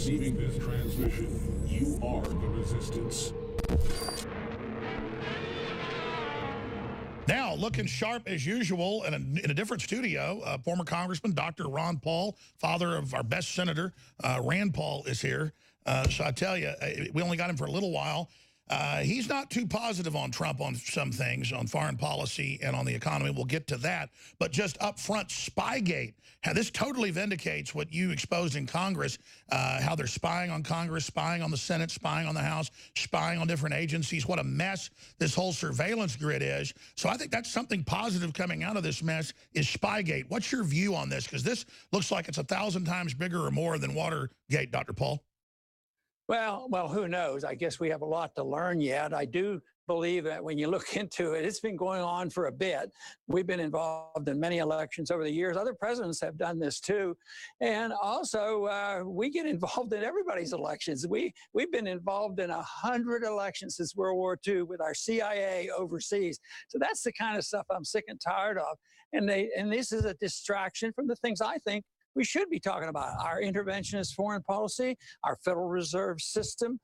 receiving this transmission. You are the resistance. Now, looking sharp as usual in a different studio, former Congressman Dr. Ron Paul, father of our best senator, Rand Paul, is here. So I tell you, we only got him for a little while. He's not too positive on Trump on some things, on foreign policy and on the economy. We'll get to that. But just up front, Spygate. This totally vindicates what you exposed in Congress, how they're spying on Congress, spying on the Senate, spying on the House, spying on different agencies. What a mess this whole surveillance grid is. So I think that's something positive coming out of this mess is Spygate. What's your view on this? Because this looks like it's 1,000 times bigger or more than Watergate, Dr. Paul. Well, who knows? I guess we have a lot to learn yet. I do believe that when you look into it, it's been going on for a bit. We've been involved in many elections over the years. Other presidents have done this too. And also, we get involved in everybody's elections. We've been involved in 100 elections since World War II with our CIA overseas. So that's the kind of stuff I'm sick and tired of. And this is a distraction from the things I think we should be talking about: our interventionist foreign policy, our Federal Reserve System,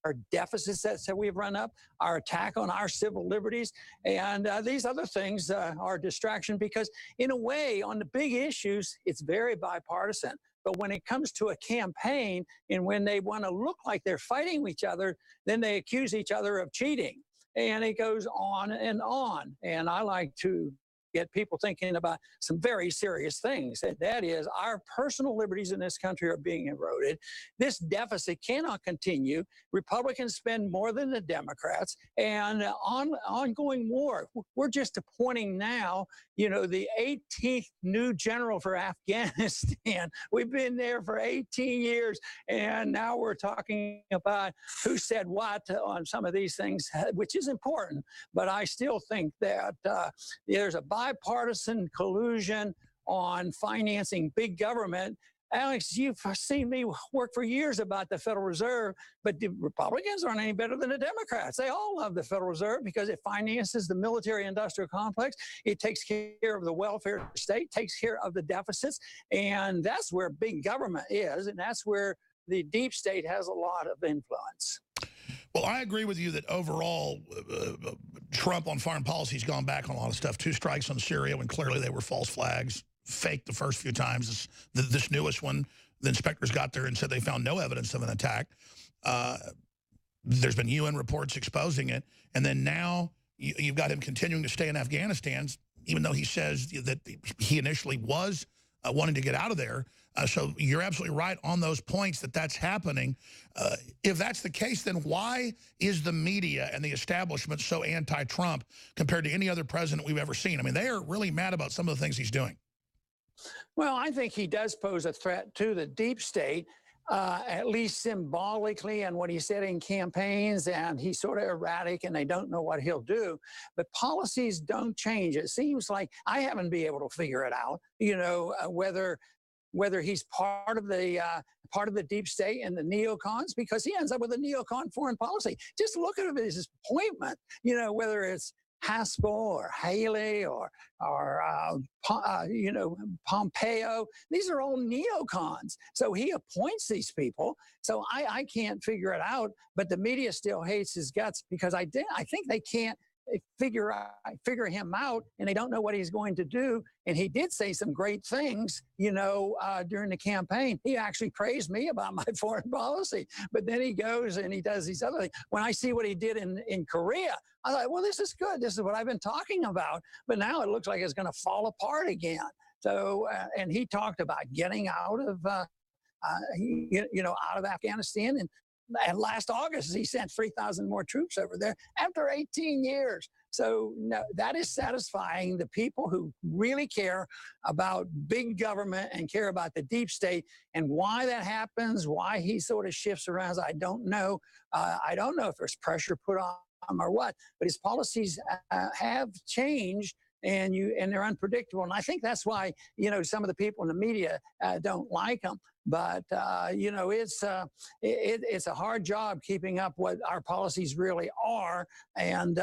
our deficits that we've run up, our attack on our civil liberties. And these other things are a distraction because, in a way, on the big issues, it's very bipartisan. But when it comes to a campaign and when they want to look like they're fighting each other, then they accuse each other of cheating. And it goes on and on. And I like to get people thinking about some very serious things. And that is, our personal liberties in this country are being eroded. This deficit cannot continue. Republicans spend more than the Democrats, and ongoing war. We're just appointing now, the 18th new general for Afghanistan. We've been there for 18 years, and now we're talking about who said what on some of these things, which is important. But I still think that there's a bipartisan collusion on financing big government. Alex, you've seen me work for years about the Federal Reserve, but the Republicans aren't any better than the Democrats. They all love the Federal Reserve because it finances the military-industrial complex. It takes care of the welfare state, takes care of the deficits, and that's where big government is, and that's where the deep state has a lot of influence. Well, I agree with you that overall, Trump on foreign policy has gone back on a lot of stuff. 2 strikes on Syria when clearly they were false flags, faked the first few times. This newest one, the inspectors got there and said they found no evidence of an attack. There's been UN reports exposing it. And then now you've got him continuing to stay in Afghanistan, even though he says that he initially was wanting to get out of there. So you're absolutely right on those points that that's happening. If that's the case, then why is the media and the establishment so anti-Trump compared to any other president we've ever seen? I mean, they are really mad about some of the things he's doing. Well, I think he does pose a threat to the deep state, at least symbolically, and what he said in campaigns, and he's sort of erratic and they don't know what he'll do. But policies don't change. It seems like I haven't been able to figure it out, whether he's part of the deep state and the neocons, because he ends up with a neocon foreign policy. Just look at his appointment, whether it's Haspel or Haley or Pompeo. These are all neocons. So he appoints these people. So I can't figure it out, but the media still hates his guts because I think they can't figure him out, and they don't know what he's going to do. And he did say some great things, during the campaign. He actually praised me about my foreign policy, but then he goes and he does these other things. When I see what he did in Korea, I thought, well, this is good. This is what I've been talking about. But now it looks like it's going to fall apart again. So, and he talked about getting out of, out of Afghanistan. And last August, he sent 3,000 more troops over there after 18 years. So no, that is satisfying the people who really care about big government and care about the deep state. And why that happens, why he sort of shifts around, I don't know. I don't know if there's pressure put on him or what, but his policies have changed. And they're unpredictable. And I think that's why, some of the people in the media don't like him. But, it's a hard job keeping up what our policies really are. And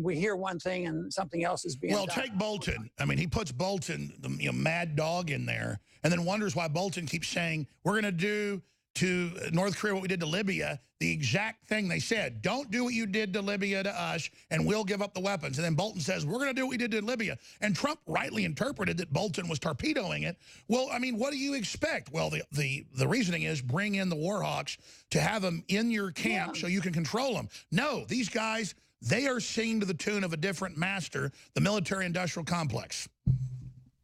we hear one thing and something else is being done. Take Bolton. I mean, he puts Bolton, the mad dog, in there and then wonders why Bolton keeps saying, we're going to do to North Korea what we did to Libya, the exact thing they said. Don't do what you did to Libya to us, and we'll give up the weapons. And then Bolton says, we're going to do what we did to Libya. And Trump rightly interpreted that Bolton was torpedoing it. Well, I mean, what do you expect? Well, the reasoning is bring in the war hawks to have them in your camp so you can control them. No, these guys, they are singing to the tune of a different master, the military-industrial complex.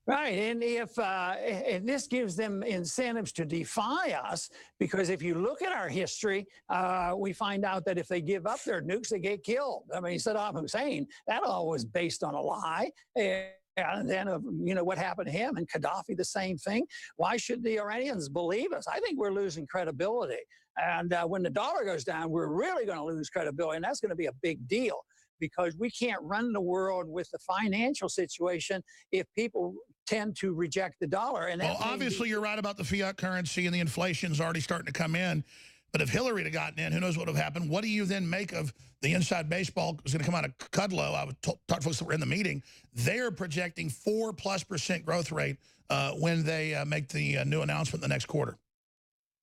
Right, and if and this gives them incentives to defy us, because if you look at our history, we find out that if they give up their nukes, they get killed. I mean, Saddam Hussein, that all was based on a lie. And then, you know, what happened to him, and Gaddafi, the same thing. Why should the Iranians believe us? I think we're losing credibility. And when the dollar goes down, we're really going to lose credibility, and that's going to be a big deal, because we can't run the world with the financial situation if people tend to reject the dollar. And well, obviously, you're right about the fiat currency, and the inflation's already starting to come in. But if Hillary had gotten in, who knows what would have happened? What do you then make of the inside baseball is going to come out of Kudlow? I would talk to folks that were in the meeting. They're projecting 4+% growth rate when they make the new announcement in the next quarter.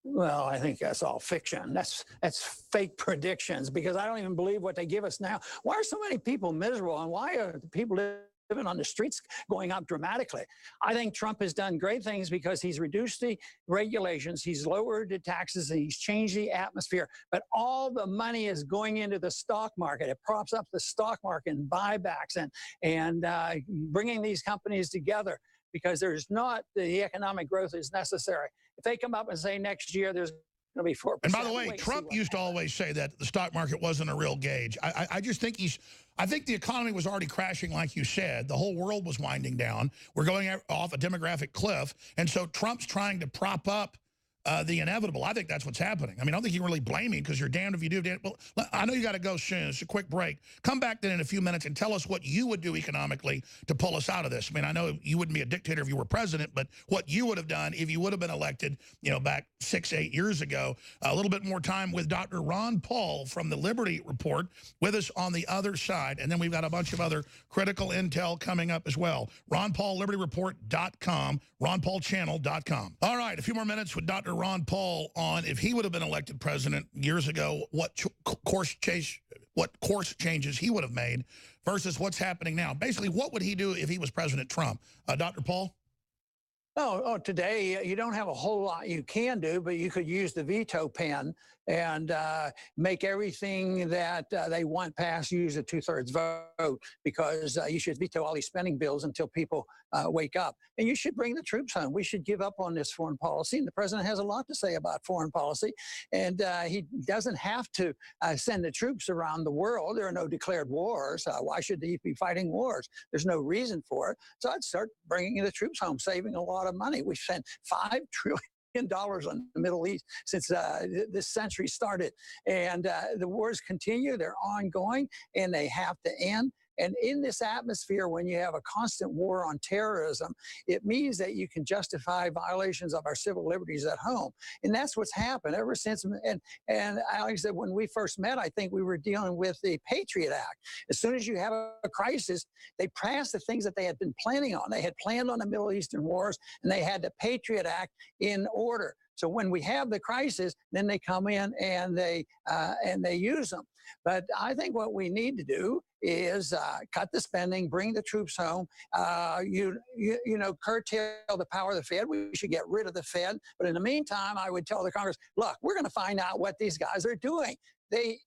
Well, I think that's all fiction. That's fake predictions, because I don't even believe what they give us now. Why are so many people miserable, and why are people living on the streets going up dramatically? I think Trump has done great things because he's reduced the regulations, he's lowered the taxes, and he's changed the atmosphere. But all the money is going into the stock market. It props up the stock market and buybacks and bringing these companies together, because there's not the economic growth is necessary. If they come up and say next year there's going to be 4%. And by the way, Trump used to always say that the stock market wasn't a real gauge. I just think I think the economy was already crashing, like you said. The whole world was winding down. We're going off a demographic cliff. And so Trump's trying to prop up the inevitable. I think that's what's happening. I mean, I don't think you can really blame him, because you're damned if you do. Well, I know you got to go soon. It's a quick break. Come back then in a few minutes and tell us what you would do economically to pull us out of this. I mean, I know you wouldn't be a dictator if you were president, but what you would have done if you would have been elected, you know, back 6-8 years ago. A little bit more time with Dr. Ron Paul from the Liberty Report with us on the other side. And then we've got a bunch of other critical intel coming up as well. Ron Paul, LibertyReport.com, RonPaulChannel.com. All right, a few more minutes with Dr. Ron Paul on if he would have been elected president years ago, what course changes he would have made versus what's happening now. Basically, what would he do if he was President Trump? Dr. Paul? Oh, today you don't have a whole lot you can do, but you could use the veto pen and make everything that they want passed, use a 2/3 vote, because you should veto all these spending bills until people wake up. And you should bring the troops home. We should give up on this foreign policy. And the president has a lot to say about foreign policy. And he doesn't have to send the troops around the world. There are no declared wars. Why should he be fighting wars? There's no reason for it. So I'd start bringing the troops home, saving a lot of money. We've spent $5 trillion on the Middle East since this century started. And the wars continue, they're ongoing, and they have to end. And in this atmosphere, when you have a constant war on terrorism, it means that you can justify violations of our civil liberties at home. And that's what's happened ever since. And Alex said, when we first met, I think we were dealing with the Patriot Act. As soon as you have a crisis, they passed the things that they had been planning on. They had planned on the Middle Eastern wars, and they had the Patriot Act in order. So when we have the crisis, then they come in and they use them. But I think what we need to do is cut the spending, bring the troops home, you know, curtail the power of the Fed. We should get rid of the Fed. But in the meantime, I would tell the Congress, look, we're going to find out what these guys are doing. They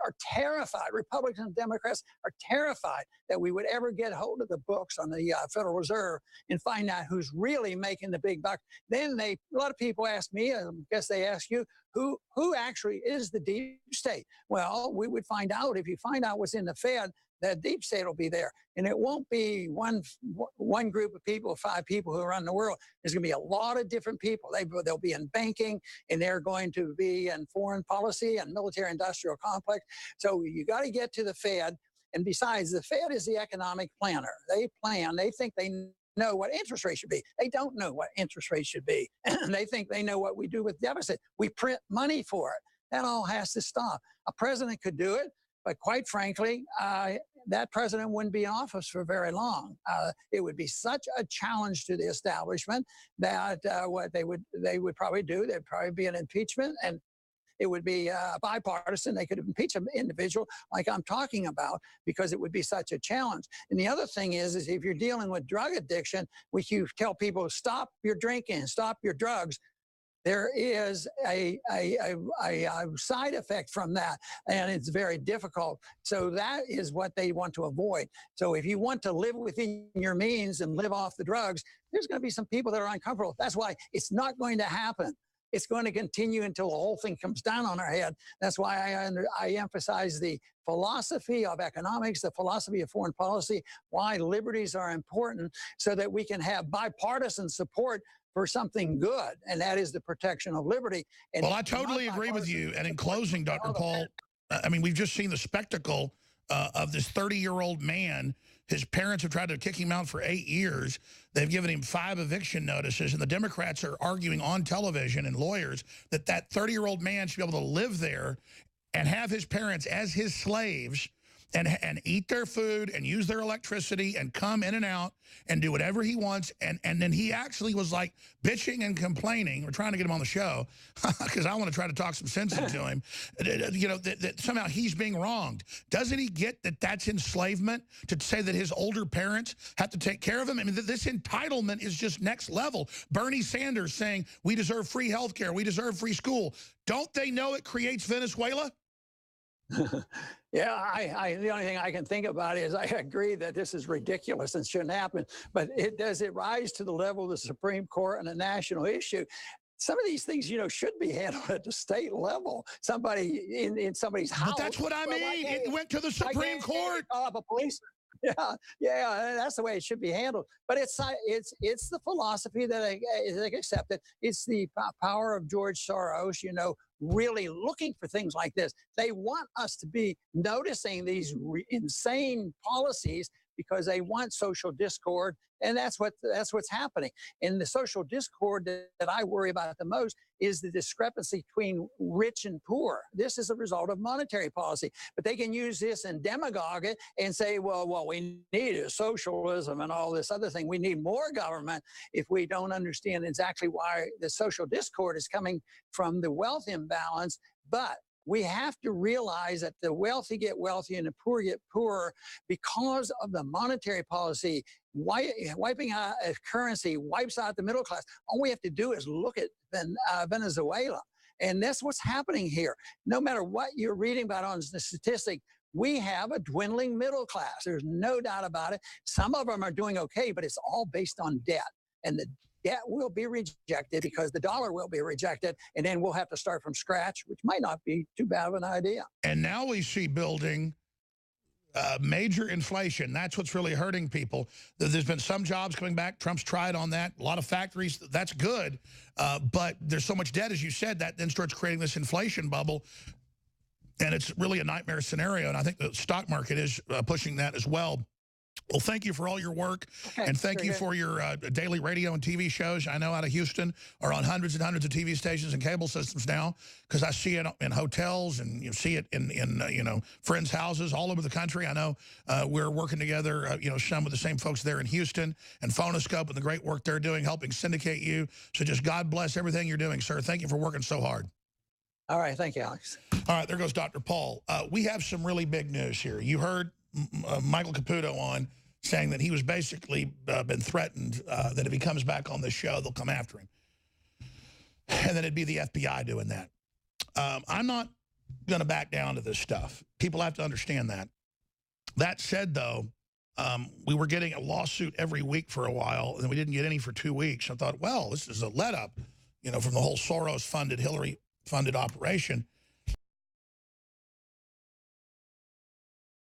are terrified. Republicans and Democrats are terrified that we would ever get hold of the books on the Federal Reserve and find out who's really making the big bucks. Then a lot of people ask me, I guess they ask you, who actually is the deep state? Well, we would find out. If you find out what's in the Fed, that deep state will be there. And it won't be one group of people, 5 people who run the world. There's going to be a lot of different people. They'll be in banking, and they're going to be in foreign policy and military-industrial complex. So you got to get to the Fed. And besides, the Fed is the economic planner. They plan. They think they know what interest rate should be. They don't know what interest rate should be. They think they know what we do with deficit. We print money for it. That all has to stop. A president could do it. But quite frankly, that president wouldn't be in office for very long. It would be such a challenge to the establishment that what they would probably do, there'd probably be an impeachment, and it would be bipartisan. They could impeach an individual like I'm talking about because it would be such a challenge. And the other thing is if you're dealing with drug addiction, which you tell people, stop your drinking, stop your drugs, there is a side effect from that, and it's very difficult. So that is what they want to avoid. So if you want to live within your means and live off the drugs, there's going to be some people that are uncomfortable. That's why it's not going to happen. It's going to continue until the whole thing comes down on our head. That's why I emphasize the philosophy of economics, the philosophy of foreign policy, why liberties are important, so that we can have bipartisan support for something good, and that is the protection of liberty. And well, I totally agree with you. And in closing, Dr. Paul, I mean, we've just seen the spectacle of this 30-year-old man. His parents have tried to kick him out for 8 years. They've given him 5 eviction notices, and the Democrats are arguing on television and lawyers that that 30-year-old man should be able to live there and have his parents as his slaves and eat their food and use their electricity and come in and out and do whatever he wants. And then he actually was like bitching and complaining. We're trying to get him on the show because I want to try to talk some sense into him. You know, that somehow he's being wronged. Doesn't he get that that's enslavement to say that his older parents have to take care of him? I mean, this entitlement is just next level. Bernie Sanders saying we deserve free health care, we deserve free school. Don't they know it creates Venezuela? Yeah, the only thing I can think about is I agree that this is ridiculous and shouldn't happen, but does it rise to the level of the Supreme Court and a national issue? Some of these things, you know, should be handled at the state level. Somebody in somebody's house. But that's what I mean. It went to the Supreme Court. A police. Yeah, that's the way it should be handled. But it's the philosophy that I accepted. It's the power of George Soros, you know, really looking for things like this. They want us to be noticing these insane policies because they want social discord, and that's what's happening. And the social discord that I worry about the most is the discrepancy between rich and poor. This is a result of monetary policy, but they can use this and demagogue it and say, well, what we need is socialism and all this other thing. We need more government. If we don't understand exactly why the social discord is coming from the wealth imbalance, but we have to realize that the wealthy get wealthy and the poor get poorer because of the monetary policy. Wiping out a currency wipes out the middle class. All we have to do is look at Venezuela. And that's what's happening here. No matter what you're reading about on the statistic, we have a dwindling middle class. There's no doubt about it. Some of them are doing okay, but it's all based on debt. And the debt will be rejected because the dollar will be rejected, and then we'll have to start from scratch, which might not be too bad of an idea. And now we see building major inflation. That's what's really hurting people. There's been some jobs coming back. Trump's tried on that. A lot of factories, that's good. But there's so much debt, as you said, that then starts creating this inflation bubble. And it's really a nightmare scenario. And I think the stock market is pushing that as well. Well, thank you for all your work, and thank you for your daily radio and TV shows. I know out of Houston are on hundreds and hundreds of TV stations and cable systems now, because I see it in hotels and you see it in you know, friends' houses all over the country. I know we're working together, you know, some of the same folks there in Houston and Phonoscope and the great work they're doing helping syndicate you. So just God bless everything you're doing, sir. Thank you for working so hard. All right. Thank you, Alex. All right. There goes Dr. Paul. We have some really big news here. You heard Michael Caputo on saying that he was basically been threatened that if he comes back on this show, they'll come after him. And then it'd be the FBI doing that. I'm not going to back down to this stuff. People have to understand that. That said, though, we were getting a lawsuit every week for a while, and we didn't get any for 2 weeks. I thought, well, this is a let-up, you know, from the whole Soros-funded, Hillary-funded operation.